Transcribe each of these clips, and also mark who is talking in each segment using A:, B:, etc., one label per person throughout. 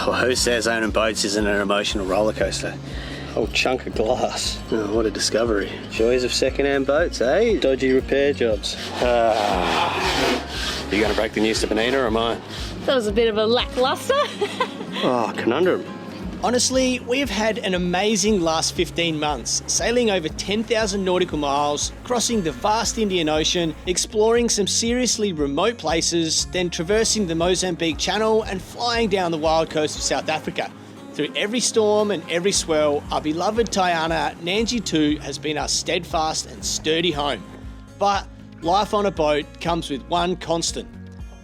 A: Well, who says owning boats isn't an emotional roller coaster?
B: Whole chunk of glass.
A: Oh, what a discovery.
B: Joys of second-hand boats, eh? Dodgy repair jobs.
A: You going to break the news to Benita or am I?
C: That was a bit of a lackluster.
A: Oh, conundrum.
D: Honestly, we have had an amazing last 15 months, sailing over 10,000 nautical miles, crossing the vast Indian Ocean, exploring some seriously remote places, then traversing the Mozambique Channel and flying down the wild coast of South Africa. Through every storm and every swell, our beloved Tayana, Nandji 2 has been our steadfast and sturdy home. But life on a boat comes with one constant: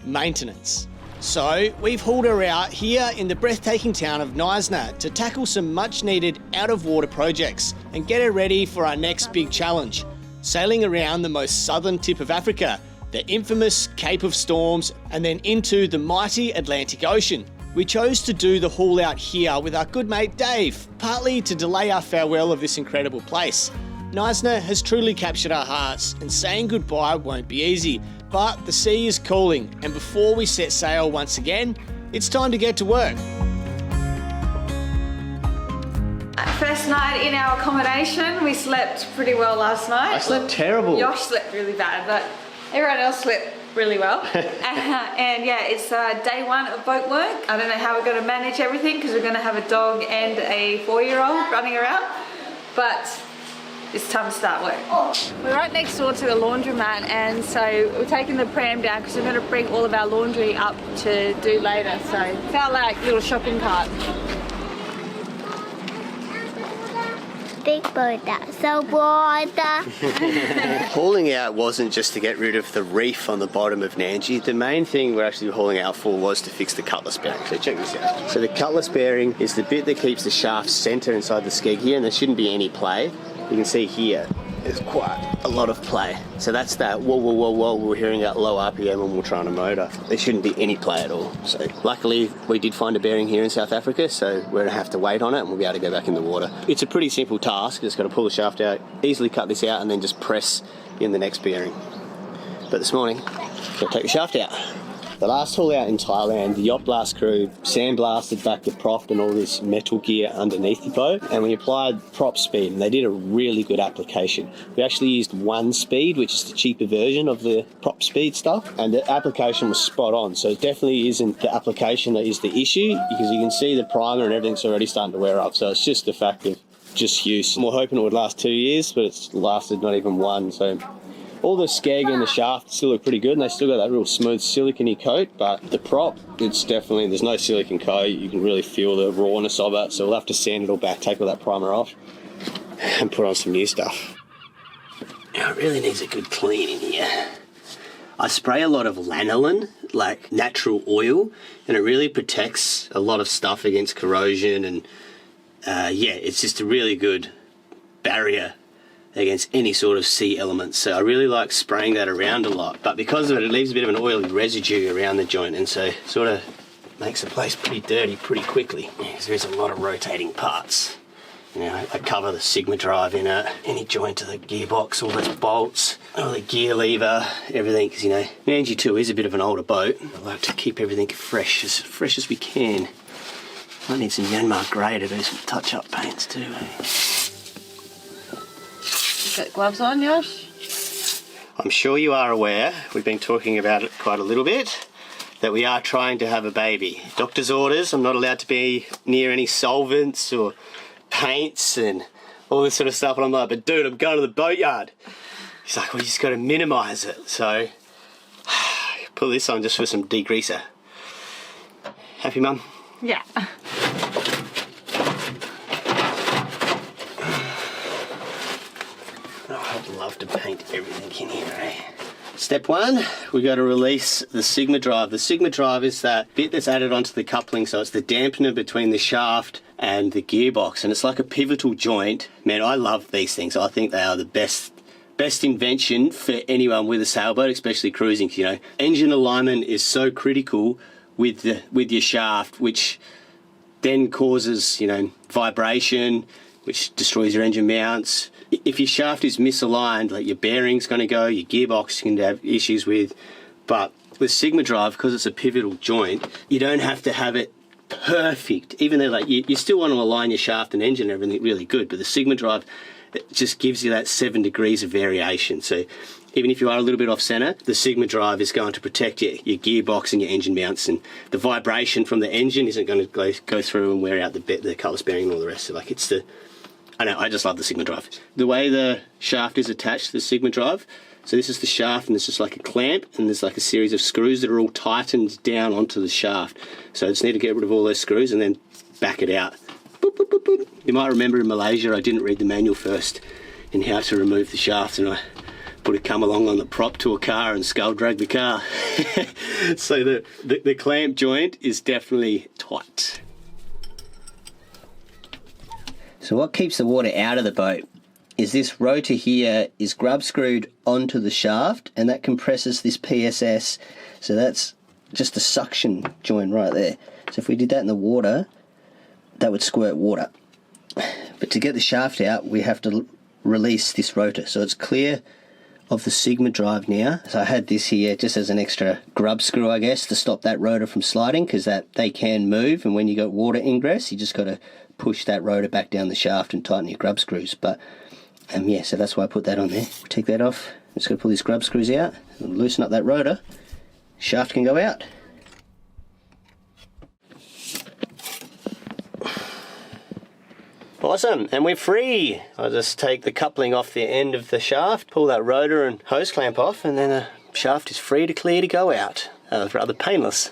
D: maintenance. So we've hauled her out here in the breathtaking town of Knysna to tackle some much needed out of water projects and get her ready for our next big challenge, sailing around the most southern tip of Africa, the infamous Cape of Storms, and then into the mighty Atlantic Ocean. We chose to do the haul out here with our good mate Dave, partly to delay our farewell of this incredible place. Knysna has truly captured our hearts, and saying goodbye won't be easy, but the sea is calling, and before we set sail once again, it's time to get to work.
E: First night in our accommodation, we slept pretty well last night.
A: I slept terrible.
E: Josh slept really bad, but everyone else slept really well. And yeah, it's day one of boat work. I don't know how we're going to manage everything because we're going to have a dog and a 4-year-old running around, but it's time to start work. We're right next door to the laundromat, and so we're taking the pram down because we're going to bring all of our laundry up to do later. So it's our like little shopping cart.
F: Big boat, that's so water.
A: Hauling out wasn't just to get rid of the reef on the bottom of Nandji. The main thing we're actually hauling out for was to fix the cutlass bearing. So check this out. So the cutlass bearing is the bit that keeps the shaft centre inside the skeg here, and there shouldn't be any play. You can see here, there's quite a lot of play. So that's that whoa, whoa, whoa, whoa, we're hearing at low RPM when we're trying to motor. There shouldn't be any play at all. So luckily we did find a bearing here in South Africa, so we're gonna have to wait on it and we'll be able to go back in the water. It's a pretty simple task, just gotta pull the shaft out, easily cut this out and then just press in the next bearing. But this morning, gotta take the shaft out. The last haul out in Thailand, the yacht blast crew sandblasted back the prop and all this metal gear underneath the boat, and we applied prop speed, and they did a really good application. We actually used 1 speed, which is the cheaper version of the prop speed stuff, and the application was spot on. So it definitely isn't the application that is the issue, because you can see the primer and everything's already starting to wear off. So it's just the fact of just use. We're hoping it would last 2 years, but it's lasted not even 1. So all the skeg and the shaft still look pretty good, and they still got that real smooth silicone-y coat, but the prop, it's definitely, there's no silicone coat. You can really feel the rawness of it, so we'll have to sand it all back, take all that primer off, and put on some new stuff. Now it really needs a good clean in here. I spray a lot of lanolin, like natural oil, and it really protects a lot of stuff against corrosion, and yeah, it's just a really good barrier against any sort of sea elements. So I really like spraying that around a lot, but because of it, it leaves a bit of an oily residue around the joint, and so sort of makes the place pretty dirty pretty quickly, because there's a lot of rotating parts. You know, I cover the Sigma drive in it, any joint of the gearbox, all those bolts, all the gear lever, everything, because you know, Nandji 2 is a bit of an older boat. I like to keep everything fresh as we can. Might need some Myanmar grey to do some touch-up paints too, eh?
E: Got gloves on, Josh?
A: I'm sure you are aware, we've been talking about it quite a little bit, that we are trying to have a baby. Doctor's orders, I'm not allowed to be near any solvents or paints and all this sort of stuff, and I'm like, but dude, I'm going to the boatyard. He's like, well, you just got to minimise it. So, put this on just for some degreaser. Happy, Mum?
E: Yeah.
A: I'd love to paint everything in here, eh? Step 1, we got to release the Sigma drive. The Sigma drive is that bit that's added onto the coupling, so it's the dampener between the shaft and the gearbox, and it's like a pivotal joint. Man, I love these things. I think they are the best invention for anyone with a sailboat, especially cruising. You know, engine alignment is so critical with your shaft, which then causes, you know, vibration, which destroys your engine mounts. If your shaft is misaligned, like your bearing's going to go, your gearbox you can have issues with. But with Sigma drive, because it's a pivotal joint, you don't have to have it perfect. Even though like you still want to align your shaft and engine and everything really good, but the Sigma drive, it just gives you that 7 degrees of variation. So even if you are a little bit off center, the Sigma drive is going to protect your gearbox and your engine mounts, and the vibration from the engine isn't going to go through and wear out the Cutless bearing and all the rest. So like it's the, I know, I just love the Sigma drive. The way the shaft is attached to the Sigma drive, so this is the shaft and it's just like a clamp, and there's like a series of screws that are all tightened down onto the shaft. So I just need to get rid of all those screws and then back it out. Boop, boop, boop, boop. You might remember in Malaysia I didn't read the manual first in how to remove the shaft, and I put a come along on the prop to a car and skull drag the car. So the clamp joint is definitely tight. So what keeps the water out of the boat is this rotor here is grub screwed onto the shaft, and that compresses this PSS. So that's just a suction joint right there. So if we did that in the water, that would squirt water. But to get the shaft out, we have to release this rotor. So it's clear of the Sigma drive now. So I had this here just as an extra grub screw, I guess, to stop that rotor from sliding, because that they can move, and when you got water ingress, you just got to push that rotor back down the shaft and tighten your grub screws. But yeah, so that's why I put that on there. Take that off. I'm just going to pull these grub screws out and loosen up that rotor. Shaft can go out. Awesome, and we're free. I'll just take the coupling off the end of the shaft, pull that rotor and hose clamp off, and then the shaft is free to clear to go out. Rather painless.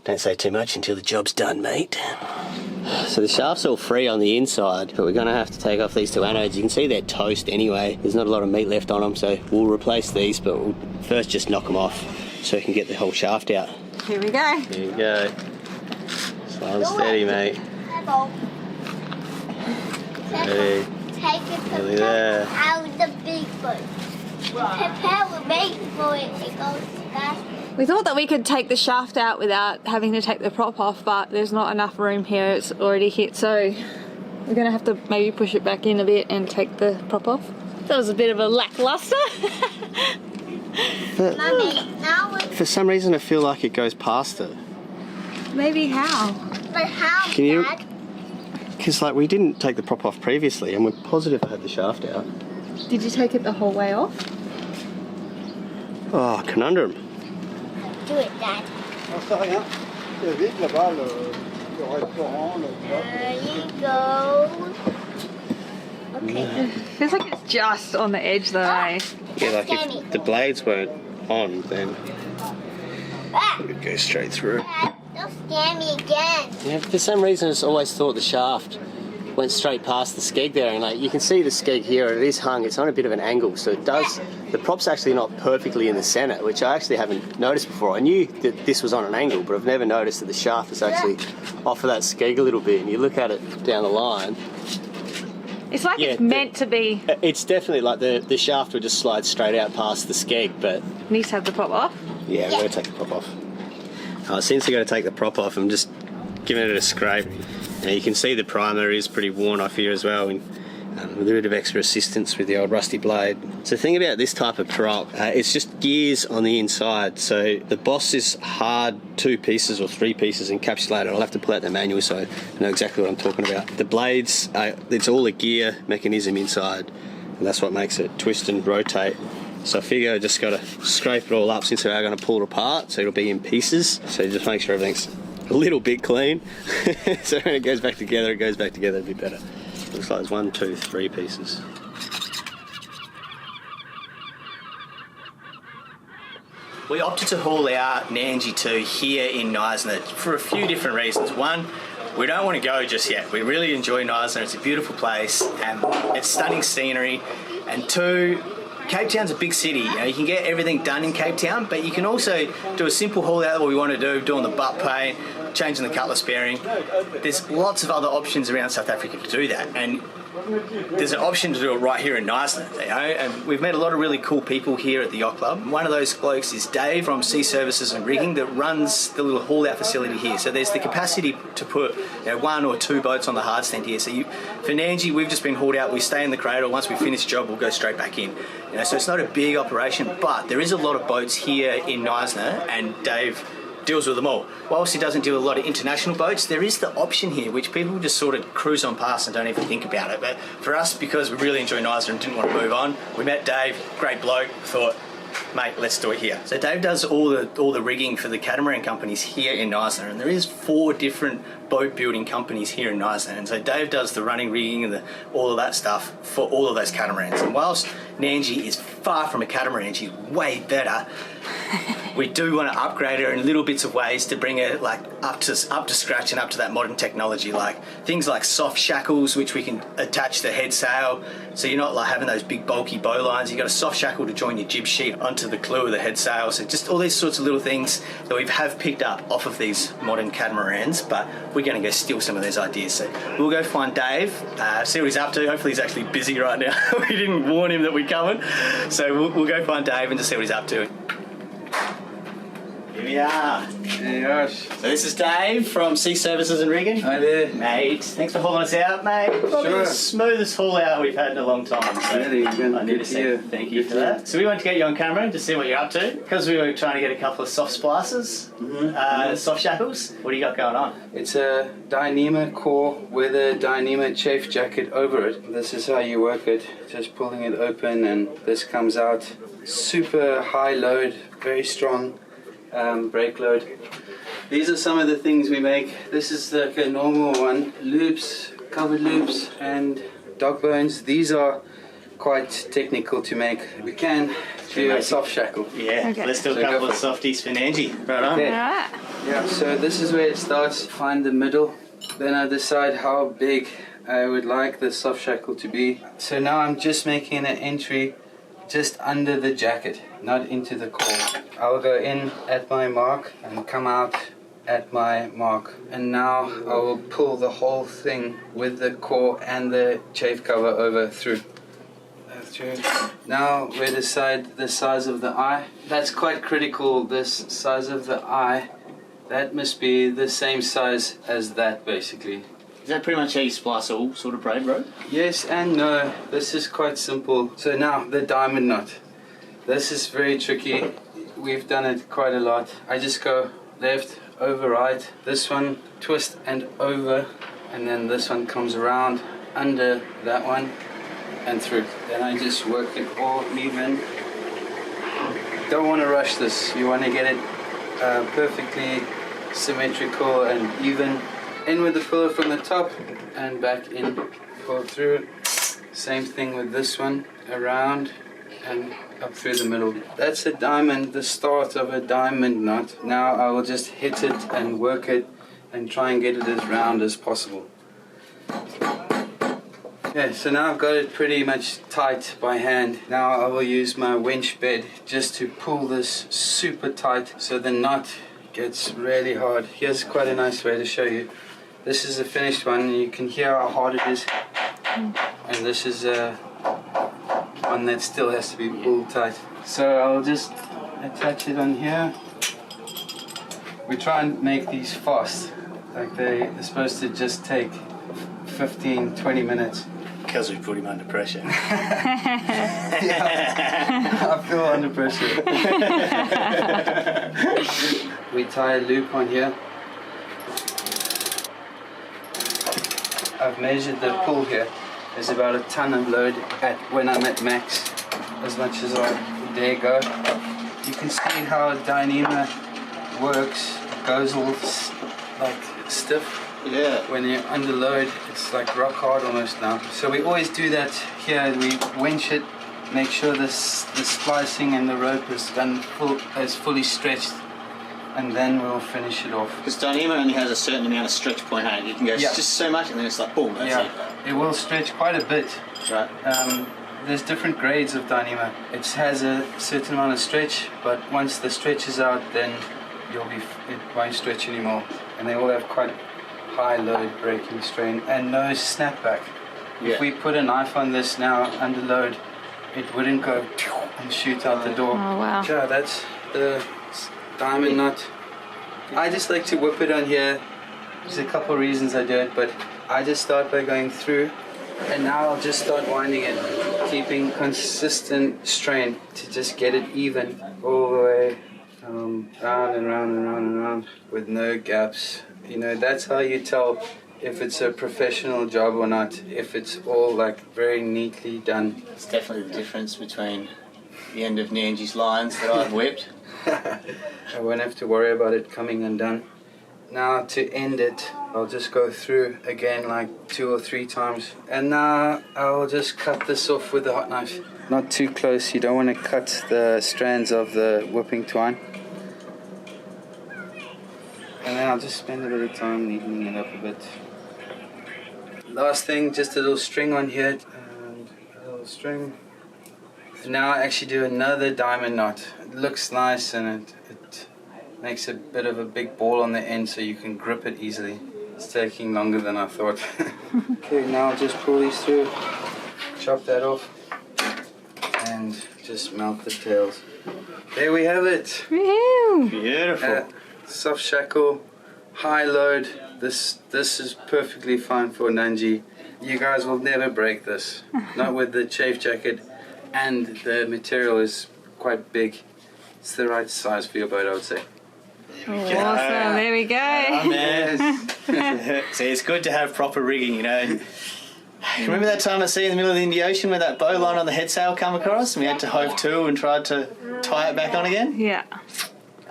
A: Don't say too much until the job's done, mate. So the shaft's all free on the inside, but we're going to have to take off these two anodes. You can see they're toast anyway. There's not a lot of meat left on them, so we'll replace these, but we'll first just knock them off so we can get the whole shaft out.
E: Here we go.
A: Here we go. Slow and steady, mate. Hey.
F: Take it
A: Nearly there.
F: out of the big boat. Prepare will make for it. It goes fast.
E: We thought that we could take the shaft out without having to take the prop off, but there's not enough room here. It's already hit, so we're going to have to maybe push it back in a bit and take the prop off.
C: That was a bit of a lackluster.
F: Mummy, now we...
A: For some reason I feel like it goes past it.
E: Maybe how?
F: But how,
A: Can you-
F: Dad?
A: Because like we didn't take the prop off previously, and we're positive I had the shaft out.
E: Did you take it the whole way off?
A: Oh, conundrum.
F: Do it, Dad. There you go. Okay.
E: Feels like it's just on the edge though, eh?
A: Yeah, like if the blades weren't on, then it would go straight through.
F: Dad, don't scare me again.
A: Yeah, for some reason I always thought the shaft went straight past the skeg there, and like you can see the skeg here, it is hung, it's on a bit of an angle, so it does, the prop's actually not perfectly in the centre, which I actually haven't noticed before. I knew that this was on an angle, but I've never noticed that the shaft is actually off of that skeg a little bit, and you look at it down the line.
E: It's like
A: Yeah,
E: it's meant to be.
A: It's definitely like the shaft would just slide straight out past the skeg, but
E: Needs to have the prop off.
A: yeah, we're going to take the prop off. Since we're going to take the prop off, I'm just giving it a scrape. Now you can see the primer is pretty worn off here as well, and with a bit of extra assistance with the old rusty blade. So the thing about this type of prop, it's just gears on the inside. So the boss is hard 2 pieces or 3 pieces encapsulated. I'll have to pull out the manual so I know exactly what I'm talking about. The blades, it's all a gear mechanism inside, and that's what makes it twist and rotate. So I figure I just got to scrape it all up since we are going to pull it apart, so it'll be in pieces. So just make sure everything's a little bit clean. So when it goes back together a bit better. Looks like it's 1, 2, 3 pieces. We opted to haul our Nandji 2 here in Knysna for a few different reasons. One, we don't want to go just yet. We really enjoy Knysna. It's a beautiful place and it's stunning scenery. And 2, Cape Town's a big city. You know, you can get everything done in Cape Town, but you can also do a simple haul out what we want to do, doing the butt paint, changing the Cutless bearing. There's lots of other options around South Africa to do that, and there's an option to do it right here in Knysna, you know, and we've met a lot of really cool people here at the Yacht Club. One of those blokes is Dave from Sea Services and Rigging that runs the little haul out facility here. So there's the capacity to put 1 or 2 boats on the hard stand here. So for Nandji, we've just been hauled out, we stay in the cradle, once we finish the job we'll go straight back in. You know, so it's not a big operation, but there is a lot of boats here in Knysna, and Dave
G: deals with them all. Whilst he doesn't do a lot of international boats, there is the option here which people just sort of cruise on past and don't even think about it. But for us, because we really enjoy Knysna and didn't want to move on, we met Dave, great bloke, thought, mate, let's do it here. So Dave does all the rigging for the catamaran companies here in Knysna, and there is 4 different boat building companies here in Knysna, and so Dave does the running rigging and all of that stuff for all of those catamarans. And whilst Nandji is far from a catamaran, she's way better. We do want to upgrade her in little bits of ways to bring her like up to scratch and up to that modern technology, like things like soft shackles which we can attach the head sail, so you're not like having those big bulky bow lines. You've got a soft shackle to join your jib sheet onto the clew of the head sail. So just all these sorts of little things that we have picked up off of these modern catamarans, but we're going to go steal some of those ideas. So we'll go find Dave, see what he's up to. Hopefully he's actually busy right now. We didn't warn him that we're coming, so we'll go find Dave and just see what he's up to. Here we are.
H: Hey, Josh.
G: So this is Dave from Sea Services and Rigging.
H: Hi there.
G: Mate, thanks for hauling us out, mate. Probably the smoothest haul out we've had in a long time. So
H: really,
G: I need to say thank you for that. So we wanted to get you on camera to see what you're up to, because we were trying to get a couple of soft splicers, soft shackles. What do you got going on?
H: It's a Dyneema core with a Dyneema chafe jacket over it. This is how you work it. Just pulling it open and this comes out. Super high load, very strong. Brake load. These are some of the things we make. This is like a normal one. Loops, covered loops and dog bones. These are quite technical to make. We can do a soft shackle.
G: Yeah,
C: Okay.
G: let's do a couple of softies for Nandji. Right on.
H: Okay.
C: Alright.
H: Yeah, so this is where it starts. Find the middle. Then I decide how big I would like the soft shackle to be. So now I'm just making an entry just under the jacket, not into the core. I'll go in at my mark and come out at my mark. And now I will pull the whole thing with the core and the chafe cover over through. Now we decide the size of the eye. That's quite critical, this size of the eye. That must be the same size as that basically.
G: Is that pretty much how you splice all sort of braid rope?
H: Yes and no. This is quite simple. So now the diamond knot. This is very tricky. We've done it quite a lot. I just go left, over, right. This one twist and over, and then this one comes around under that one and through. Then I just work it all even. Don't want to rush this. You want to get it perfectly symmetrical and even. In with the filler from the top and back in, pull through. Same thing with this one, around and up through the middle. That's a diamond, the start of a diamond knot. Now I will just hit it and work it and try and get it as round as possible. Okay, so now I've got it pretty much tight by hand. Now I will use my winch bed just to pull this super tight so the knot gets really hard. Here's quite a nice way to show you. This is a finished one and you can hear how hard it is. And this is one that still has to be pulled tight. So I'll just attach it on here. We try and make these fast. Like they're supposed to just take 15-20 minutes.
G: Because we put him under pressure.
H: Yeah, I feel under pressure. We tie a loop on here. I've measured the pull here. There's about a ton of load when I'm at max, as much as I dare go. You can see how Dyneema works. It goes all like stiff.
G: Yeah.
H: When you're under load, it's like rock hard almost now. So we always do that here. We winch it, make sure the splicing and the rope is done fully stretched, and then we'll finish it off.
G: Because Dyneema only has a certain amount of stretch point, hey? You can go just so much and then it's like boom, that's it.
H: It will stretch quite a bit.
G: Right.
H: There's different grades of Dyneema. It has a certain amount of stretch, but once the stretch is out, then it won't stretch anymore. And they all have quite high load breaking strain and no snapback.
G: Yeah.
H: If we put a knife on this now under load, it wouldn't go and shoot out the door.
C: Oh, wow.
H: Yeah, that's the diamond knot. I just like to whip it on here. There's a couple of reasons I do it, but I just start by going through, and now I'll just start winding it, keeping consistent strain to just get it even all the way round and round and round and round with no gaps. You know, that's how you tell if it's a professional job or not, if it's all like very neatly done.
G: It's definitely the difference between the end of Nandji's lines that I've whipped.
H: I won't have to worry about it coming undone. Now to end it, I'll just go through again like 2 or 3 times. And now I'll just cut this off with a hot knife. Not too close, you don't want to cut the strands of the whipping twine. And then I'll just spend a bit of time neatening it up a bit. Last thing, just a little string on here, and a little string. And now I actually do another diamond knot. It looks nice and it makes a bit of a big ball on the end so you can grip it easily. It's taking longer than I thought. Okay, now I'll just pull these through, chop that off, and just mount the tails. There we have it.
G: Beautiful.
H: Soft shackle, high load. This is perfectly fine for Nandji. You guys will never break this. Not with the chafe jacket, and the material is quite big. It's the right size for your boat, I would say.
E: Awesome, there we go.
G: Yes. See, it's good to have proper rigging, you know. Remember that time I see in the middle of the Indian Ocean where that bow line on the head sail come across and we had to hove to and tried to tie it back on again?
E: Yeah.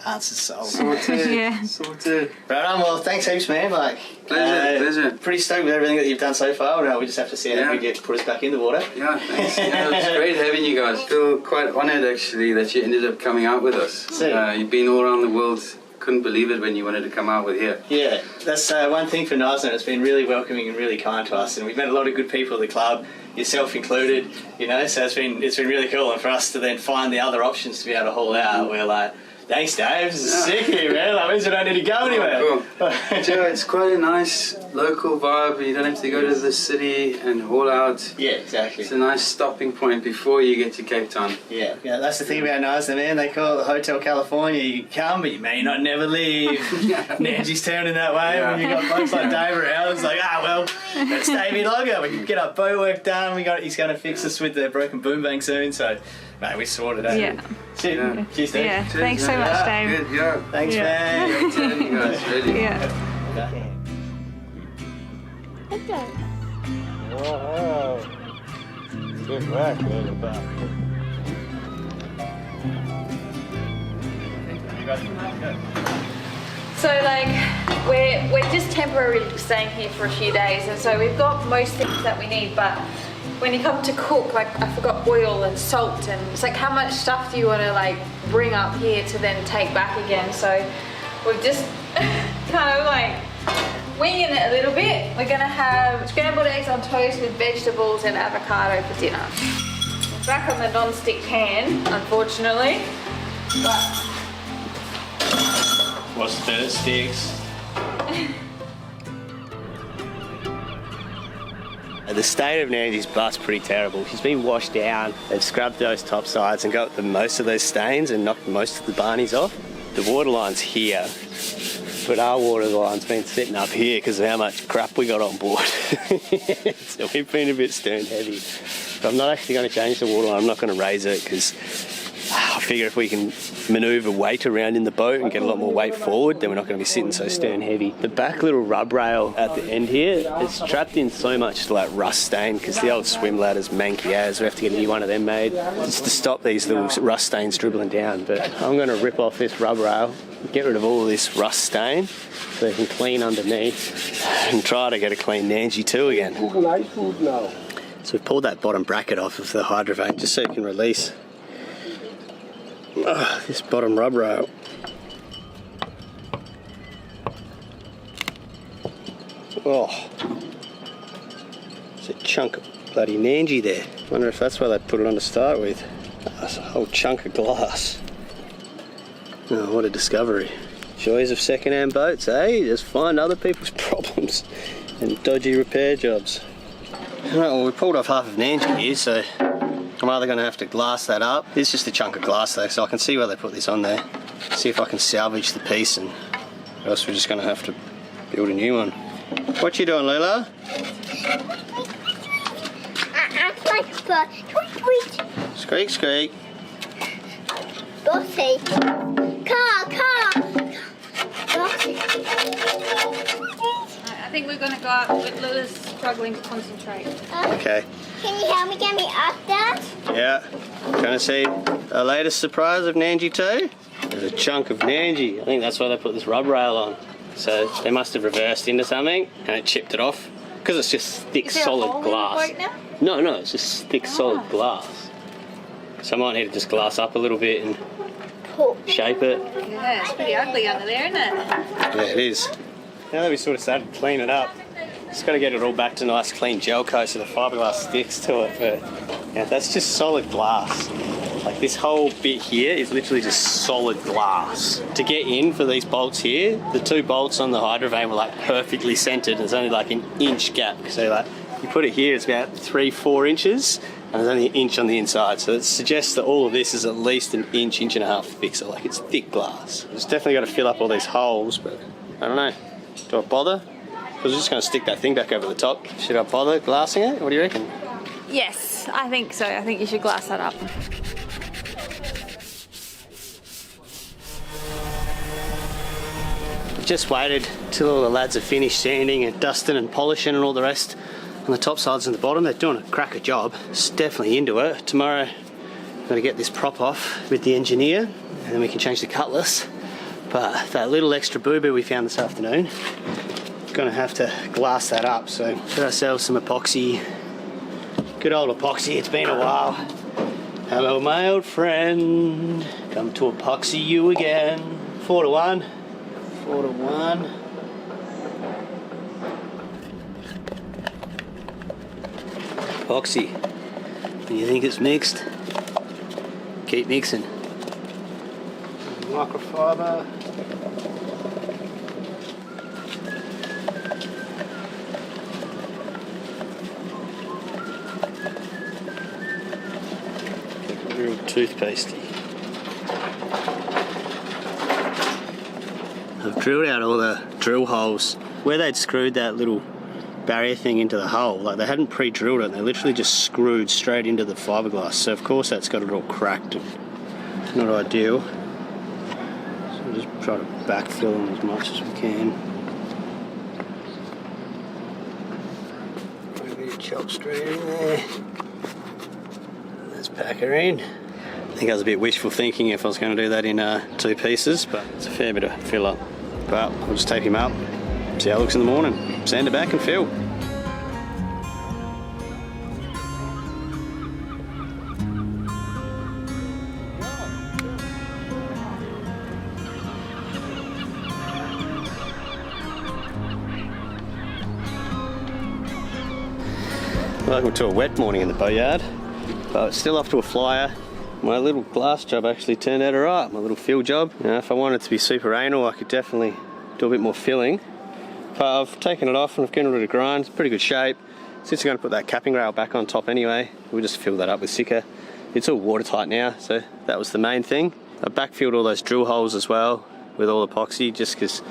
G: That's a soul.
H: Sorted.
E: Yeah.
H: Sorted.
G: Right on, well, thanks heaps, man. Like,
H: Pleasure.
G: Pretty stoked with everything that you've done so far. Now we just have to see how we get put us back in the water.
H: Yeah, thanks. Yeah, it's great having you guys. I feel quite honoured actually that you ended up coming out with us. You've been all around the world. Couldn't believe it when you wanted to come out with here. Yeah, that's one thing for Knysna. It's been really welcoming and really kind to us, and we've met a lot of good people at the club, yourself included. You know, so it's been really cool. And for us to then find the other options to be able to haul out, we're like, thanks, Dave. This is sick here, man. Like, means we don't need to go anywhere. Cool. Joe, it's quite a nice local vibe. You don't have to go to the city and haul out.
G: Yeah, exactly.
H: It's a nice stopping point before you get to Cape Town.
G: Yeah, that's the thing about Knysna, man. They call it the Hotel California. You can come, but you may not never leave. Nandji's turning that way. When you got folks like Dave around, it's like, well, let's stay a bit longer. We can get our boat work done. He's going to fix us with the broken boom bank soon. So, mate, we sorted out.
E: Yeah.
G: Cheers, Dave.
E: Yeah. Thanks so much, Dave.
H: Good, yeah.
G: Thanks, man.
H: Great having you guys, really.
E: Yeah.
B: Wow. Good work, man.
E: So like we're just temporarily staying here for a few days, and so we've got most things that we need, but when you come to cook, like I forgot oil and salt, and it's like how much stuff do you want to like bring up here to then take back again? So we've just kind of like winging it a little bit. We're gonna have scrambled eggs on toast with vegetables and avocado for dinner. We're back on the non-stick pan, unfortunately, but
G: What's the sticks? The state of Nandji's bus pretty terrible. She's been washed down. They've scrubbed those top sides and got most of those stains and knocked most of the barnies off. The water line's here, but our water line's been sitting up here because of how much crap we got on board. So we've been a bit stern heavy. But I'm not actually going to change the water line. I'm not going to raise it because I figure if we can manoeuvre weight around in the boat and get a lot more weight forward, then we're not going to be sitting so stern heavy. The back little rub rail at the end here, it's trapped in so much like rust stain because the old swim ladder's manky as. We have to get a new one of them made just to stop these little rust stains dribbling down. But I'm going to rip off this rub rail, get rid of all of this rust stain so they can clean underneath and try to get a clean Nandji too again. So we've pulled that bottom bracket off of the hydrovane just so you can release this bottom rub rail. Oh, it's a chunk of bloody Nandji there. Wonder if that's why they put it on to start with. That's a whole chunk of glass. Oh, what a discovery. Joys of second-hand boats, eh? Just find other people's problems and dodgy repair jobs. Right, well, we pulled off half of Nandji here, so I'm either going to have to glass that up. It's just a chunk of glass though, so I can see why they put this on there. See if I can salvage the piece, and or else we're just going to have to build a new one. What you doing, Leila?
F: Squeak, squeak.
G: Squeak, squeak.
F: Bossy. Car.
E: I think we're going to go out with Lewis struggling to concentrate.
A: Okay.
F: Can you help me get me up that?
A: Yeah. Gonna see the latest surprise of Nandji too. There's a chunk of Nandji. I think that's why they put this rub rail on. So they must have reversed into something and it chipped it off. Because it's just thick, solid glass. No, it's just thick, solid glass. So I might need to just glass up a little bit and shape it.
E: Yeah, it's pretty ugly under there, isn't it?
A: Yeah, it is. Now that we sort of started to clean it up, just got to get it all back to nice clean gel coat so the fiberglass sticks to it. But yeah, that's just solid glass. Like this whole bit here is literally just solid glass. To get in for these bolts here, the two bolts on the hydrovane were like perfectly centered. There's only like an inch gap. So like you put it here, it's about 3-4 inches, and there's only an inch on the inside. So it suggests that all of this is at least an inch and a half thick. So like it's thick glass. It's definitely got to fill up all these holes, but I don't know. Do I bother? I was just going to stick that thing back over the top. Should I bother glassing it? What do you reckon?
E: Yes, I think so. I think you should glass that up.
A: Just waited till all the lads are finished sanding and dusting and polishing and all the rest on the top sides and the bottom. They're doing a cracker job. It's definitely into it. Tomorrow I'm going to get this prop off with the engineer and then we can change the Cutless. But that little extra boo-boo we found this afternoon, going to have to glass that up. So get ourselves some epoxy. Good old epoxy, it's been a while. Hello my old friend, come to epoxy you again. 4 to 1. 4 to 1. Epoxy. When you think it's mixed, keep mixing. Microfiber. Real toothpastey. I've drilled out all the drill holes where they'd screwed that little barrier thing into the hole. Like they hadn't pre-drilled it, they literally just screwed straight into the fiberglass. So of course that's got it all cracked and not ideal. So we'll just try to backfill them as much as we can. Put a bit of chalk straight in there. Let's pack her in. I think I was a bit wishful thinking if I was going to do that in 2 pieces, but it's a fair bit of filler. But we'll just tape him up, see how it looks in the morning, sand it back and fill. Welcome to a wet morning in the boatyard, but still off to a flyer. My little glass job actually turned out alright, my little fill job. You know, if I wanted to be super anal, I could definitely do a bit more filling. But I've taken it off and I've given it a grind, it's pretty good shape. Since we're going to put that capping rail back on top anyway, we'll just fill that up with Sika. It's all watertight now, so that was the main thing. I backfilled all those drill holes as well with all epoxy, just because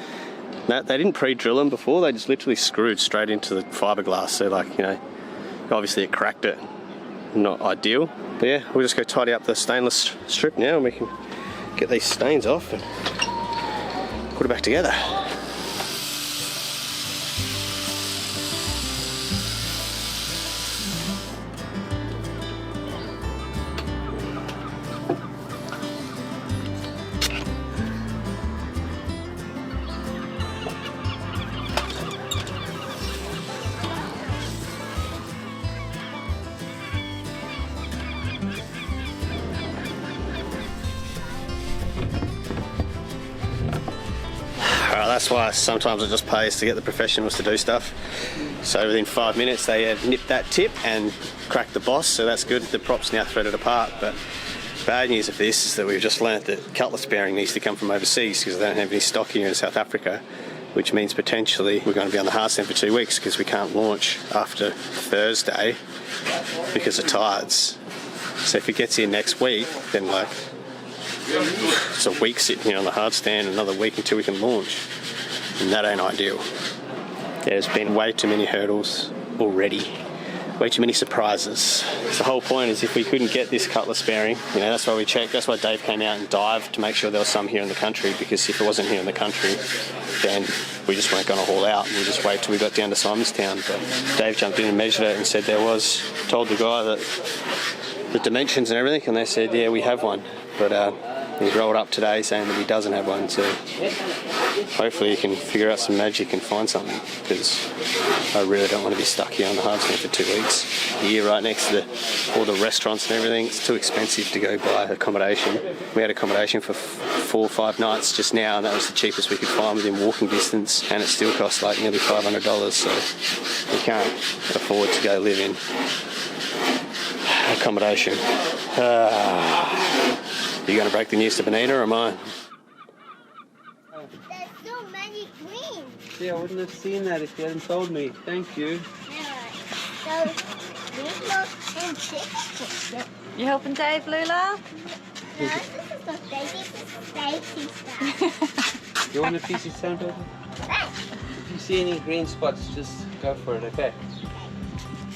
A: they didn't pre-drill them before, they just literally screwed straight into the fiberglass. So like, you know, obviously it cracked it. Not ideal, but yeah, we'll just go tidy up the stainless strip now and we can get these stains off and put it back together. That's why sometimes it just pays to get the professionals to do stuff. So within 5 minutes they nipped that tip and cracked the boss, so that's good. The prop's now threaded apart, but bad news of this is that we've just learnt that Cutless bearing needs to come from overseas because they don't have any stock here in South Africa, which means potentially we're going to be on the hard stand for 2 weeks because we can't launch after Thursday because of tides. So if it gets here next week, then like it's a week sitting here on the hard stand, another week until we can launch, and that ain't ideal. There's been way too many hurdles already way too many surprises. The whole point is if we couldn't get this Cutless bearing, you know, that's why we checked. That's why Dave came out and dived to make sure there was some here in the country, because if it wasn't here in the country, then we just weren't going to haul out. We'll just wait till we got down to Simonstown. But Dave jumped in and measured it and said there was. Told the guy that the dimensions and everything, and they said, yeah, we have one. But he's rolled up today saying that he doesn't have one, so hopefully he can figure out some magic and find something, because I really don't want to be stuck here on the hard stand for 2 weeks. Here right next to all the restaurants and everything, it's too expensive to go buy accommodation. We had accommodation for 4 or 5 nights just now, and that was the cheapest we could find within walking distance, and it still cost like nearly $500, so we can't afford to go live in accommodation. You going to break the news to Benita or am I?
F: There's so many greens.
H: Yeah, I wouldn't have seen that if you hadn't told me. Thank you.
F: So, these and chicken.
E: You helping Dave, Lula?
F: No, this is not Daisy stuff.
H: You want a piece of sandpaper? If you see any green spots, just go for it, okay?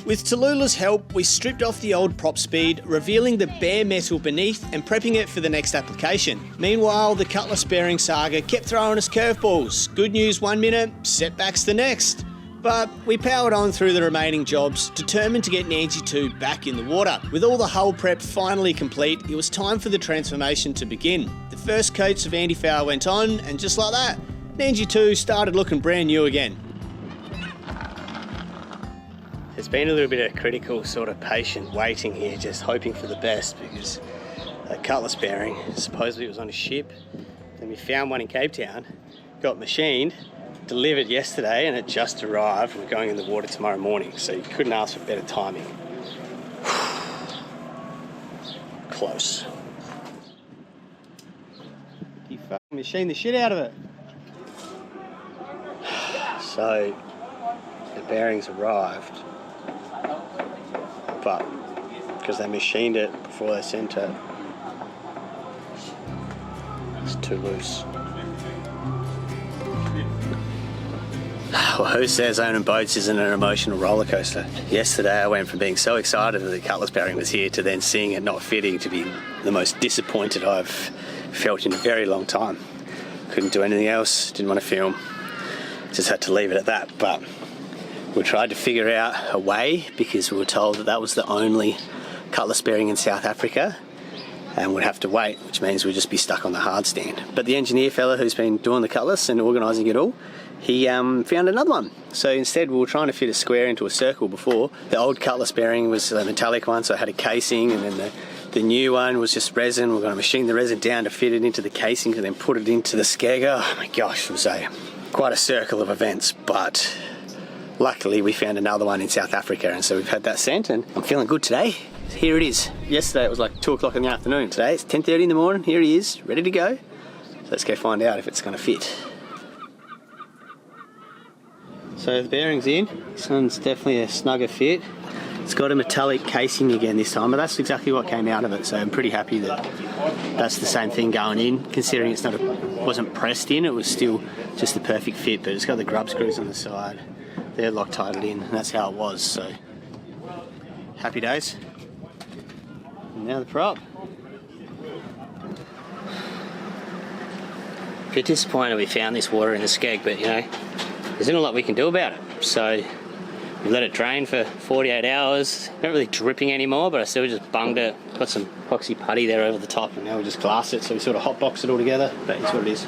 D: With Tallulah's help, we stripped off the old prop speed, revealing the bare metal beneath and prepping it for the next application. Meanwhile, the Cutless bearing saga kept throwing us curveballs. Good news 1 minute, setbacks the next. But we powered on through the remaining jobs, determined to get Nandji 2 back in the water. With all the hull prep finally complete, it was time for the transformation to begin. The first coats of anti-foul went on, and just like that, Nandji 2 started looking brand new again.
A: There's been a little bit of critical sort of patient waiting here, just hoping for the best, because that Cutless bearing, supposedly it was on a ship, then we found one in Cape Town, got machined, delivered yesterday, and it just arrived. We're going in the water tomorrow morning, so you couldn't ask for better timing. Close. You fucking machined the shit out of it. So the bearings arrived, but because they machined it before they sent it, it's too loose. Well, who says owning boats isn't an emotional roller coaster? Yesterday I went from being so excited that the Cutless bearing was here to then seeing it not fitting to be the most disappointed I've felt in a very long time. Couldn't do anything else, didn't want to film, just had to leave it at that. But we tried to figure out a way, because we were told that that was the only Cutless bearing in South Africa, and we'd have to wait, which means we'd just be stuck on the hard stand. But the engineer fella who's been doing the Cutless and organising it all, he found another one. So instead we were trying to fit a square into a circle before. The old Cutless bearing was a metallic one, so it had a casing, and then the new one was just resin. We're going to machine the resin down to fit it into the casing and then put it into the skegger. Oh my gosh, it was quite a circle of events, but luckily we found another one in South Africa, and so we've had that sent, and I'm feeling good today. Here it is. Yesterday it was like 2 o'clock in the afternoon. Today it's 10:30 in the morning. Here he is, ready to go. So let's go find out if it's going to fit. So the bearing's in. This one's definitely a snugger fit. It's got a metallic casing again this time, but that's exactly what came out of it, so I'm pretty happy that that's the same thing going in, considering it's wasn't pressed in. It was still just the perfect fit, but it's got the grub screws on the side. They're Loctited in, and that's how it was, so happy days. And now the prop. A bit disappointed we found this water in the skeg, but you know, there's not a lot we can do about it. So we let it drain for 48 hours. Not really dripping anymore, but I still just bunged it. Got some epoxy putty there over the top, and now we just glass it, so we sort of hotbox it all together. But it's what it is.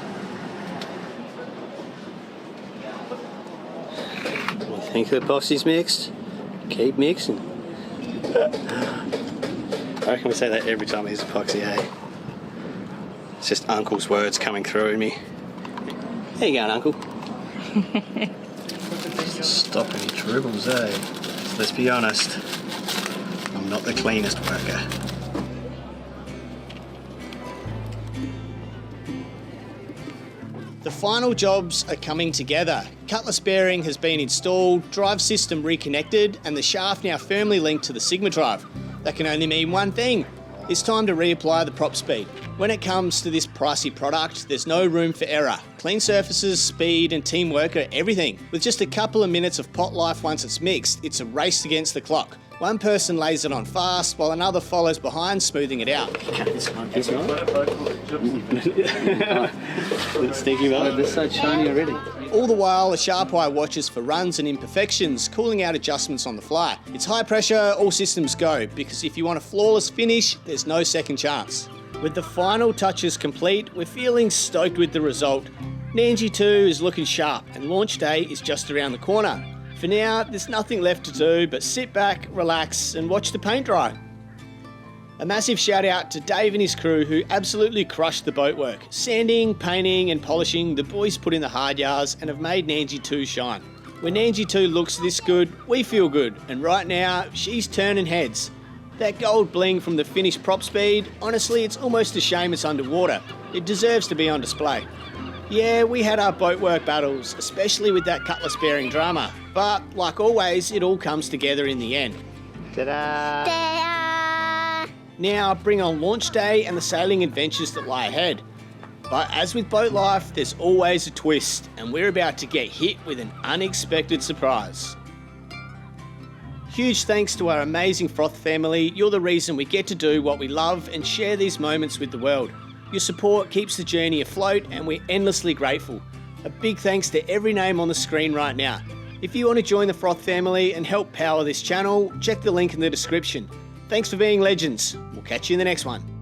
A: I think the epoxy's mixed. Keep mixing. I reckon we say that every time we use epoxy, eh? It's just Uncle's words coming through in me. How you going, Uncle? Stop any dribbles, eh? So let's be honest, I'm not the cleanest worker.
D: The final jobs are coming together. Cutless bearing has been installed, drive system reconnected, and the shaft now firmly linked to the Sigma drive. That can only mean one thing. It's time to reapply the prop speed. When it comes to this pricey product, there's no room for error. Clean surfaces, speed and teamwork are everything. With just a couple of minutes of pot life once it's mixed, it's a race against the clock. One person lays it on fast while another follows behind, smoothing it out.
A: It's stinky, man.
H: This side's shiny already.
D: All the while, a sharp eye watches for runs and imperfections, calling out adjustments on the fly. It's high pressure, all systems go, because if you want a flawless finish, there's no second chance. With the final touches complete, we're feeling stoked with the result. Nandji 2 is looking sharp and launch day is just around the corner. For now, there's nothing left to do but sit back, relax and watch the paint dry. A massive shout out to Dave and his crew who absolutely crushed the boatwork. Sanding, painting and polishing, the boys put in the hard yards and have made Nandji 2 shine. When Nandji 2 looks this good, we feel good, and right now, she's turning heads. That gold bling from the finished prop speed, honestly it's almost a shame it's underwater. It deserves to be on display. Yeah, we had our boatwork battles, especially with that Cutless bearing drama, but like always, it all comes together in the end.
A: Ta-da!
F: Ta-da!
D: Now bring on launch day and the sailing adventures that lie ahead. But as with boat life, there's always a twist, and we're about to get hit with an unexpected surprise. Huge thanks to our amazing Froth family. You're the reason we get to do what we love and share these moments with the world. Your support keeps the journey afloat and we're endlessly grateful. A big thanks to every name on the screen right now. If you want to join the Froth family and help power this channel, check the link in the description. Thanks for being legends. We'll catch you in the next one.